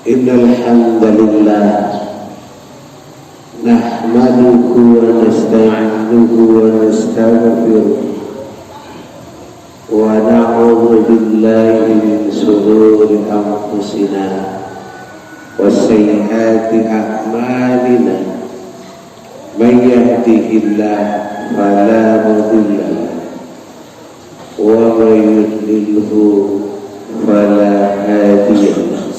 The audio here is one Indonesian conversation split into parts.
Innal hamdalillah nahmaduhu wa nasta'inuhu wa nastaghfiruh wa na'udzu billahi min shururi anfusina wa sayyiati a'malina. May yahdihillahu fala mudilla lahu wa may yudlilhu fala hadiya lahu.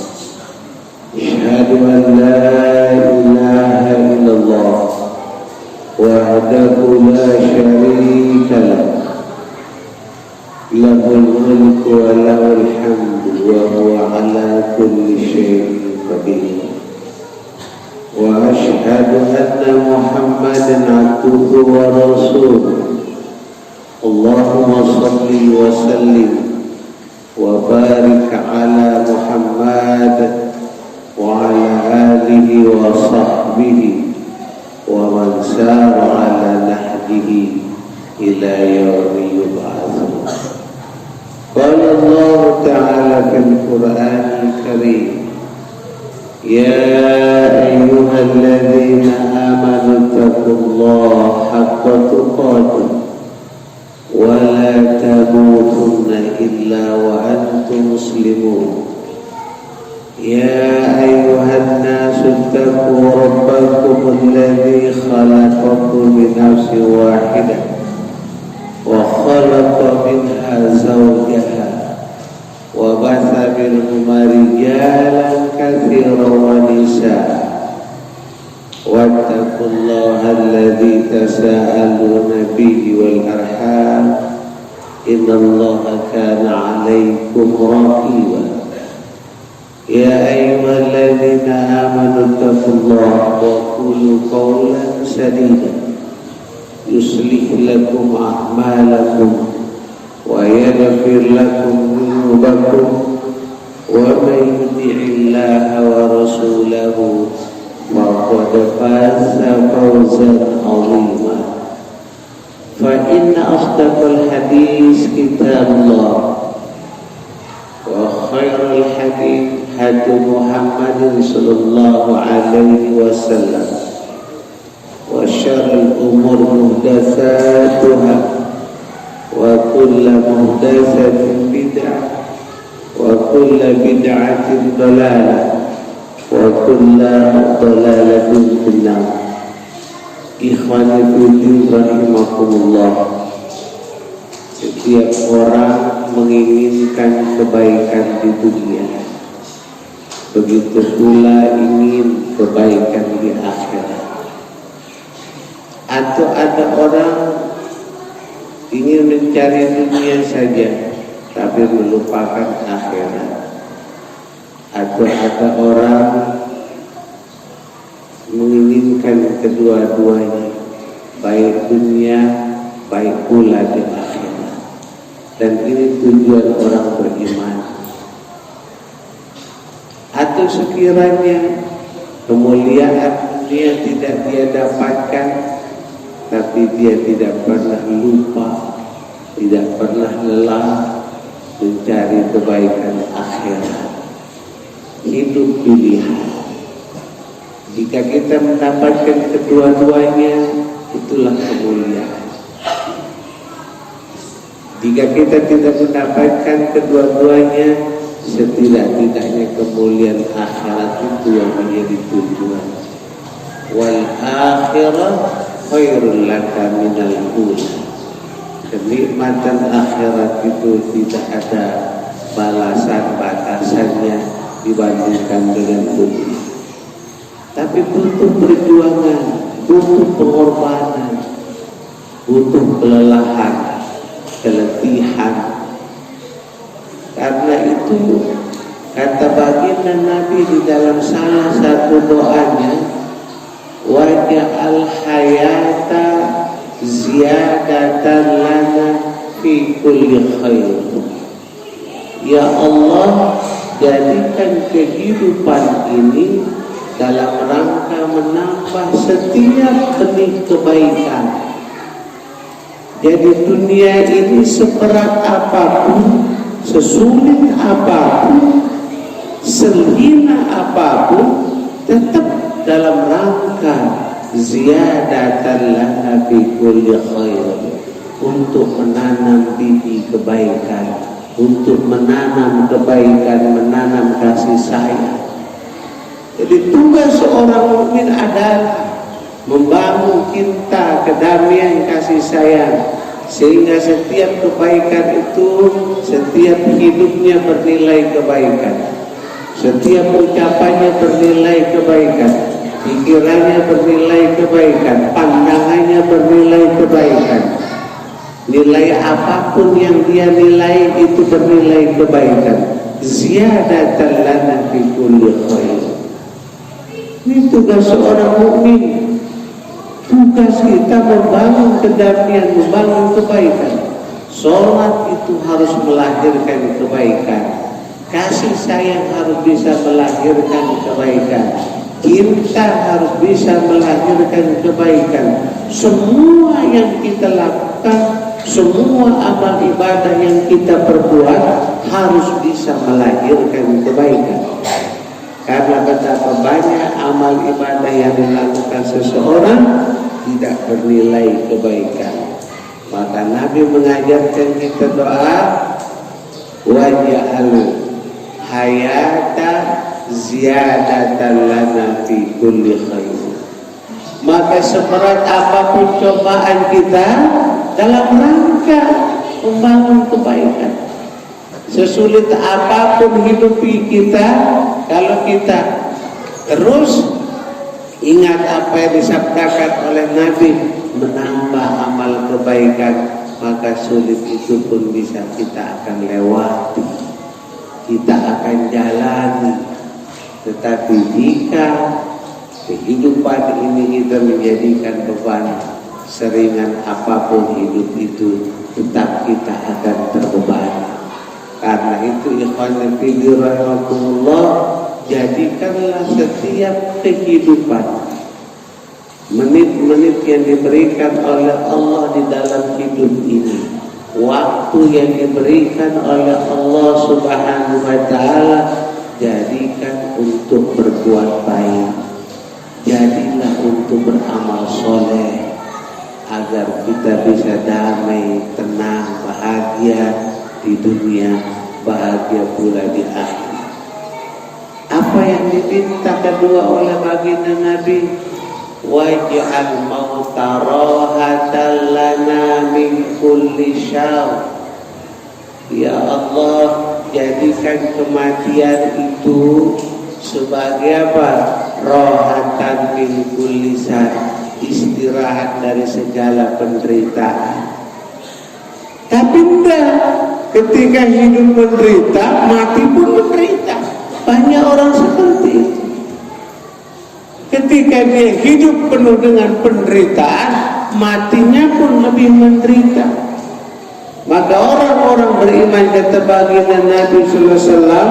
Asyhadu an la ilaha illallah wahdahu la syarika lahu lahul mulku wa lahul hamdu wa huwa ala kulli syai'in qadir. Wa asyhadu anna Muhammadan abduhu wa rasuluh. Allahumma shalli wa sallim wa barik ala Muhammad wa ala alihi wa sahbihi wa man sara ala nahjihi ila yaumi yub'atsun. Qala Allah ta'ala fil Qur'anil Karim, ya ayyuhalladzina amanu taqullaha haqqa tuqatih wa la tamutunna illa wa antum muslimun. يا أيها الناس اتقوا ربكم الذي خلقكم من نفس واحدة وخلق منها زوجها وبث منهما رجالا كثيرا ونساء واتقوا الله الذي تساءلون به والأرحام إن الله كان عليكم رقيبا. يا أيها الذين آمنوا اتقوا الله وقولوا قولا سديدا يصلح لكم أعمالكم ويغفر لكم ذنوبكم ومن يطع الله ورسوله فقد فاز فوزا عظيما. فإن أصدق الحديث كتاب الله وخير الحديث هدي محمد صلى الله عليه وسلم وشر الأمور محدثاتها وكل محدثة بدعة وكل بدعة ضلالة وكل ضلالة في النار. Ikhwani fillah rahimakumullah. Setiap orang menginginkan kebaikan di dunia, begitu pula ingin kebaikan di akhirat. Atau ada orang ingin mencari dunia saja tapi melupakan akhirat. Atau ada orang menginginkan kedua-duanya, baik dunia baik pula di akhirat. Dan ini tujuan orang beriman. Atau sekiranya kemuliaan dunia tidak dia dapatkan, tapi dia tidak pernah lupa, tidak pernah lelah mencari kebaikan akhirat. Hidup pilihan. Jika kita mendapatkan kedua-duanya, itulah kemuliaan. Jika kita tidak mendapatkan kedua-duanya, setidak-tidaknya kemuliaan akhirat itu yang menjadi tujuan. Wal akhirah khairul laka minal ula. Kenikmatan akhirat itu tidak ada balasan batasannya dibandingkan dengan dunia. Tapi butuh perjuangan, butuh pengorbanan, butuh kelelahan, keletihan. Karena itu kata baginda Nabi di dalam salah satu doanya, waja'al hayata ziyadatan lana fi kulli khair. Ya Allah, jadikan kehidupan ini dalam rangka menambah setiap benih kebaikan. Jadi dunia ini seberat apapun, sesulit apapun, sehina apapun tetap dalam rangka ziyadatan lana fi kulli khair, untuk menanam bibit kebaikan, untuk menanam kebaikan, menanam kasih sayang. Jadi tugas seorang mukmin adalah membangun cinta, kedamaian, kasih sayang, sehingga setiap kebaikan itu, setiap hidupnya bernilai kebaikan, setiap ucapannya bernilai kebaikan, pikirannya bernilai kebaikan, pandangannya bernilai kebaikan. Nilai apapun yang dia nilai itu bernilai kebaikan. Ziyadatan lana fi kulli khair. Ini tugas seorang mukmin. Tugas kita membangun kedamaian, membangun kebaikan. Sholat itu harus melahirkan kebaikan. Kasih sayang harus bisa melahirkan kebaikan. Cinta harus bisa melahirkan kebaikan. Semua yang kita lakukan, semua amal ibadah yang kita perbuat harus bisa melahirkan kebaikan. Karena betapa banyak amal ibadah yang dilakukan seseorang tidak bernilai kebaikan. Maka Nabi mengajarkan kita doa, waj'al hayata ziyadatan lana fi kulli khair. Maka seberat apapun cobaan kita dalam rangka membangun kebaikan, sesulit apapun hidupi kita, kalau kita terus ingat apa yang disabdakan oleh Nabi, menambah amal kebaikan, maka sulit itu pun bisa kita akan lewati, kita akan jalani. Tetapi jika kehidupan ini kita menjadikan beban, seringan apapun hidup itu tetap kita akan terbebani. Karena itu ikhwan fillah rahimakumullah, jadikanlah setiap kehidupan, menit-menit yang diberikan oleh Allah di dalam hidup ini, waktu yang diberikan oleh Allah Subhanahu wa ta'ala, jadikan untuk berbuat baik, jadilah untuk beramal soleh, agar kita bisa damai, tenang, bahagia di dunia, bahagia pula di akhir. Apa yang diminta kedua oleh baginda Nabi, waj'al mauta rahatan lana min kulli syarr. Ya Allah, jadikan kematian itu sebagai apa? Rahatan min kulli syarr, istirahat dari segala penderitaan. Tapi enggak, ketika hidup menderita, mati pun menderita. Banyak orang seperti itu. Ketika dia hidup penuh dengan penderitaan, matinya pun lebih menderita. Maka orang-orang beriman, kata baginda Nabi sallallahu alaihi wasallam,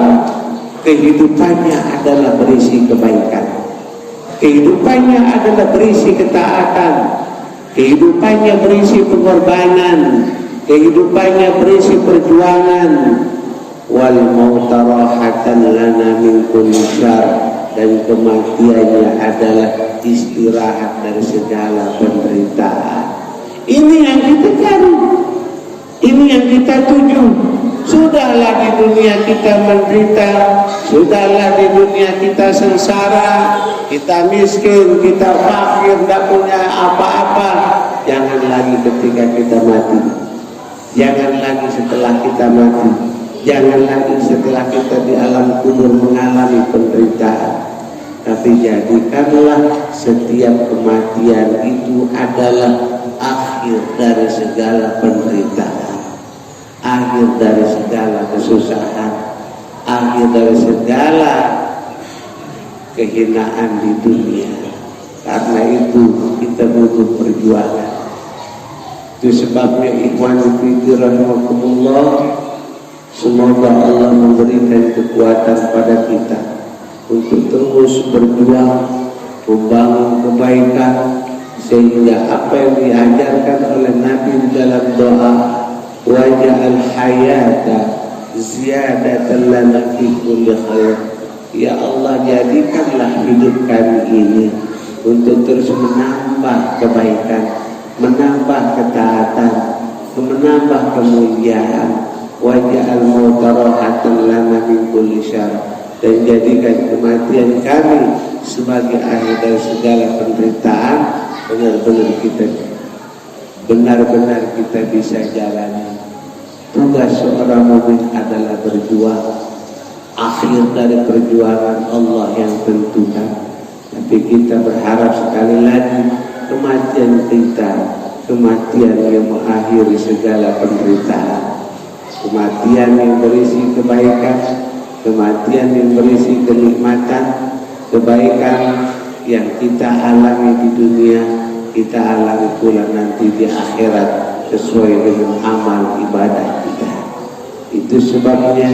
kehidupannya adalah berisi kebaikan, kehidupannya adalah berisi ketaatan, kehidupannya berisi pengorbanan, kehidupannya berisi perjuangan. Wal mauta rahatan lana min kulli syarr, dan kematiannya adalah istirahat dari segala penderitaan. Ini yang kita cari, ini yang kita tuju. Sudahlah di dunia kita menderita, sudahlah di dunia kita sengsara, kita miskin, kita fakir, tidak punya apa-apa. Jangan lagi ketika kita mati, jangan lagi setelah kita mati, jangan lagi setelah kita di alam kubur mengalami penderitaan. Tapi jadikanlah setiap kematian itu adalah akhir dari segala penderitaan, akhir dari segala kesusahan, akhir dari segala kehinaan di dunia. Karena itu kita butuh perjuangan. Itu sebabnya ikhwan fillah rahimakumullah, semoga Allah memberikan kekuatan pada kita untuk terus berjuang membangun kebaikan, sehingga apa yang diajarkan oleh Nabi dalam doa, waj'al hayata ziyadatan lana fi kulli khair, Ya Allah, jadikanlah hidup kami ini untuk terus menambah kebaikan, menambah ketaatan, menambah kemuliaan. Waj'al mauta rahatan lana min kulli syarr, dan jadikan kematian kami sebagai akhir dari segala penderitaan. Benar-benar kita bisa jalani. Tugas seorang mukmin adalah berjuang. Akhir dari perjuangan Allah yang tentukan. Tapi kita berharap sekali lagi kematian kita, kematian yang mengakhiri segala penderitaan, kematian yang berisi kebaikan, kematian yang berisi kenikmatan, kebaikan yang kita alami di dunia, kita alami pula nanti di akhirat sesuai dengan amal ibadah kita. Itu sebabnya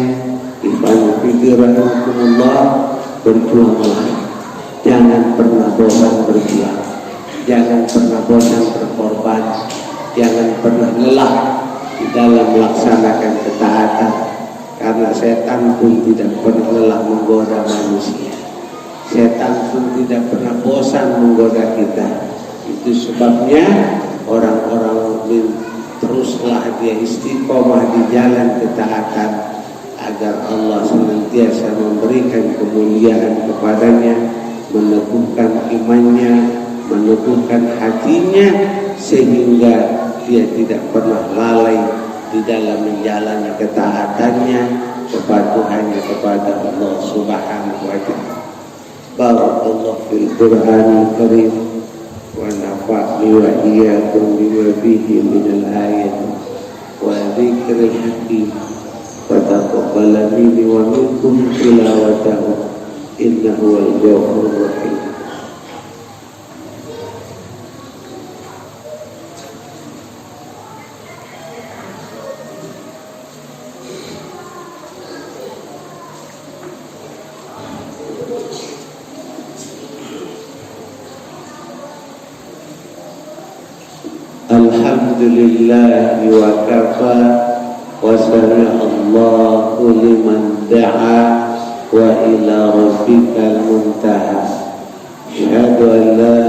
ikhwan fillah rahimakumullah, berjuanglah. Jangan pernah bosan berjuang, jangan pernah bosan berkorban, jangan pernah lelah di dalam melaksanakan ketaatan, karena setan pun tidak pernah lelah menggoda manusia. Setan pun tidak pernah bosan menggoda kita. Itu sebabnya orang-orang mukmin teruslah dia istiqomah di jalan ketaatan, agar Allah senantiasa memberikan kemuliaan kepadanya, meneguhkan imannya, meneguhkan hatinya, sehingga dia tidak pernah lalai di dalam menjalani ketaatannya, kepatuhannya kepada Allah Subhanahu wa ta'ala. Barakallahu fil Qur'anil Karim wa nafa'ni wa iyyakum bima fihi minal ayat wa dzikril hakim wa taqabbal minni wa minkum tilawatahu innahu wal ghafurur rahim. Alhamdulillah wa kafa wa sami'allahu liman da'a wa ila rabbikal muntaha. Asyhadu an la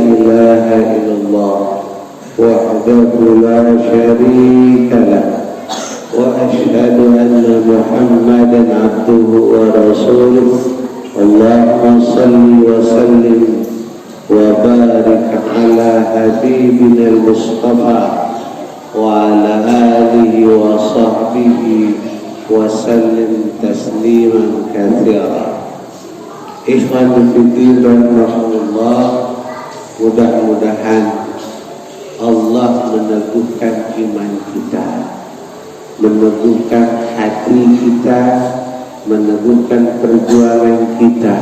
ilaha illallah wahdahu la syarika lah wa asyhadu anna Muhammadan abduhu wa rasuluh. Allahumma salli wa sallim wa barik ala habibina al-Mustafa wa ala alihi wa sahbihi wa sallim tasliman katsira. Ikhwan fillah rahimakumullah, mudah-mudahan Allah meneguhkan iman kita, meneguhkan hati kita, meneguhkan perjuangan kita,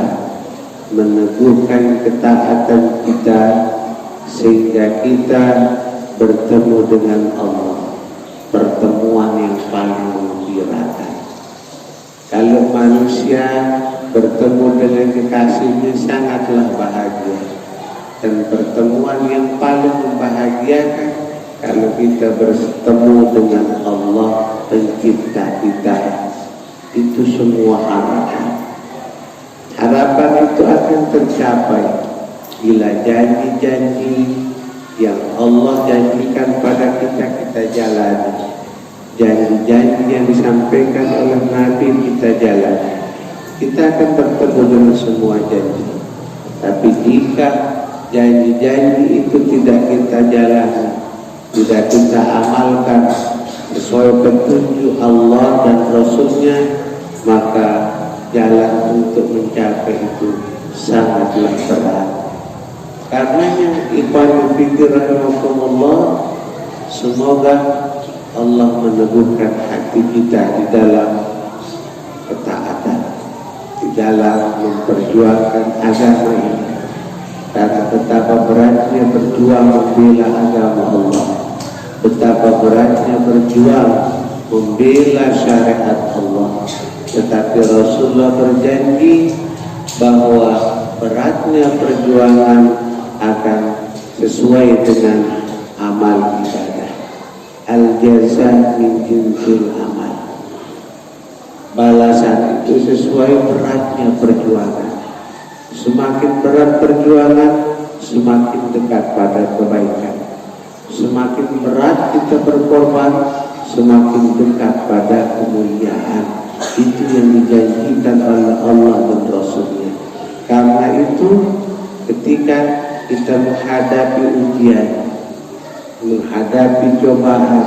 meneguhkan ketaatan kita, sehingga kita bertemu dengan Allah, pertemuan yang paling menggembirakan. Kalau manusia bertemu dengan kekasihnya sangatlah bahagia, dan pertemuan yang paling membahagiakan kalau kita bertemu dengan Allah pencipta kita. Itu semua harapan. Harapan itu akan tercapai bila janji-janji yang Allah janjikan pada kita jalani, janji-janji yang disampaikan oleh Nabi kita jalani. Kita akan bertemu dengan semua janji. Tapi jika janji-janji itu tidak kita jalani, tidak kita amalkan sesuai petunjuk Allah dan Rasulnya, maka jalan untuk mencapai itu sangatlah berat. Karenanya ikhwan fillah rahimakumullah, semoga Allah meneguhkan hati kita di dalam ketaatan, di dalam memperjuangkan agama ini. Karena betapa beratnya berjuang membela agama Allah, betapa beratnya berjuang membela syariat Allah. Tetapi Rasulullah berjanji bahwa beratnya perjuangan akan sesuai dengan amal ibadah. Al-jaza min jinsil amal. Balasan itu sesuai beratnya perjuangan. Semakin berat perjuangan, semakin dekat pada kebaikan. Semakin berat kita berkorban, semakin dekat pada kemuliaan. Itu yang dijanjikan oleh Allah dan Rasulnya. Karena itu ketika kita menghadapi ujian, menghadapi cobaan,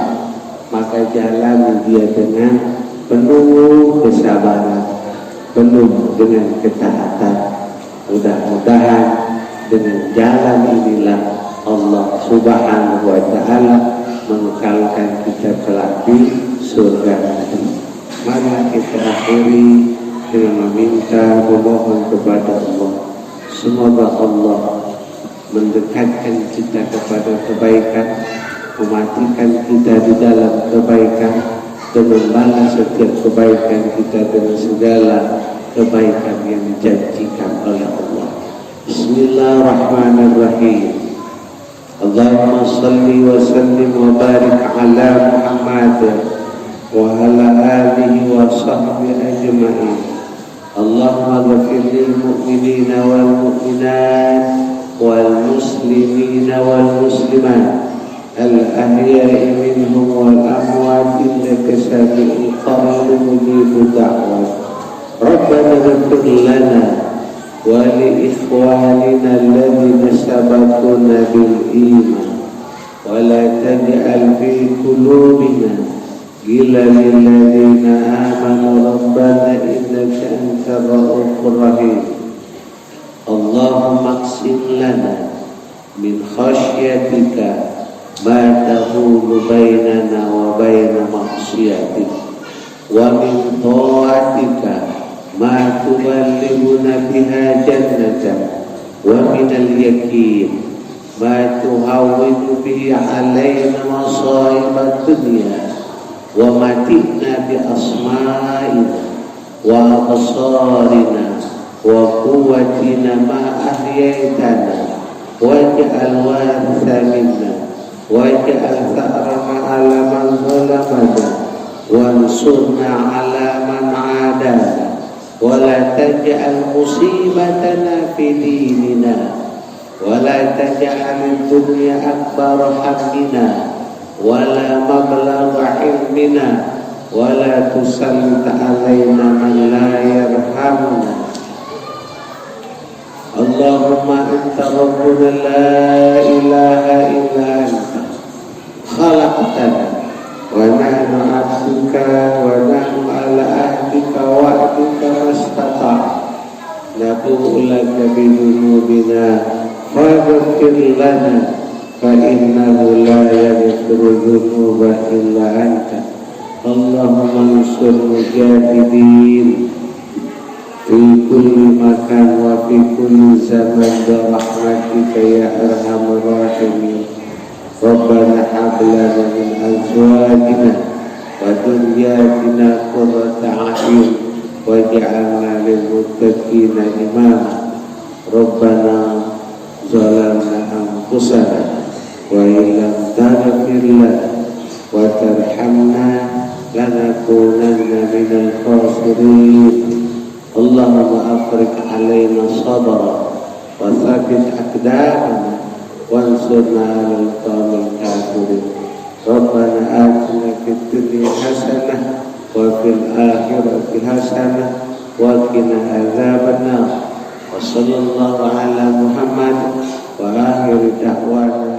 maka jalani dia dengan penuh kesabaran, penuh dengan ketaatan. Mudah-mudahan dengan jalan inilah Allah Subhanahu wa Ta'ala mengekalkan kita kelak di surga nanti. Mari kita akhiri dengan memohon kepada Allah. Semoga Allah mendekatkan kita kepada kebaikan, mematikan kita di dalam kebaikan, dan membalas setiap kebaikan kita dengan segala kebaikan yang dijanjikan oleh Allah. Bismillahirrahmanirrahim. Allahumma salli wa sallim wa barik ala Muhammad wa ala alihi wa sahbihi ajma'in. Allahumma ghafir lil mu'minina wal mu'minat wal muslimina wal muslimat al-ahya'i minhum wal amwat innaka sami'un qaribun mujibud da'wat. Rabbana ighfir lana wa li ikhwanina alladhina sabaquna bil iman wa la taj'al fi qulubina ghillan lil ladzina amanu rabbana innaka antar ra'ufur rahim. Allahumma aqsim lana min khashyatika ma tahulu bainana wa baina ma'siyatik wa min ta'atika ma tuballighuna biha jannata wa min al-yaqin ma tuhawwinu bihi alaina masa'ib ad-dunya wa matina bi asma'ina wa absarina wa quwwatina ma ahyaytana waj'al waritha minna waj'al tha'rana 'ala man zalamana wansurna 'ala man 'adana wa la taj'al musibatana fi dinina wa la taj'al ad-dunya akbar hammina wa la mablagha ilmina wa la tusallit 'alaina man la yarhamna. Allahumma anta rabbuna la ilaha illa anta khalaqtana wa nahnu 'abduka wa nahnu 'ala ahdika wa wa'dika mastata'na nabu'u laka bi dhunubina faghfir lana fa innahu la yaghfiru dhunuba illa anta. Allahumma ansur mujahidin fi kulli makan wa fi kulli zaman bi rahmatika ya arhamar rahimin. Rabbana hab lana min azwajina wa dhurriyyatina qurrata a'yun waj'alna lil muttaqina imama. Rabbana zalamna anfusana wa illam taghfir lana wa tarhamna lanakunanna minal khasirin. Allahumma afriq alaina sabra wa thabbit aqdamana wansurna 'alal qawmil kafirin. Rabbana atina fid dunya hasanah wa fil akhirati hasanah wa qina adzabannar. Wa sallallahu ala Muhammad wa akhir da'wana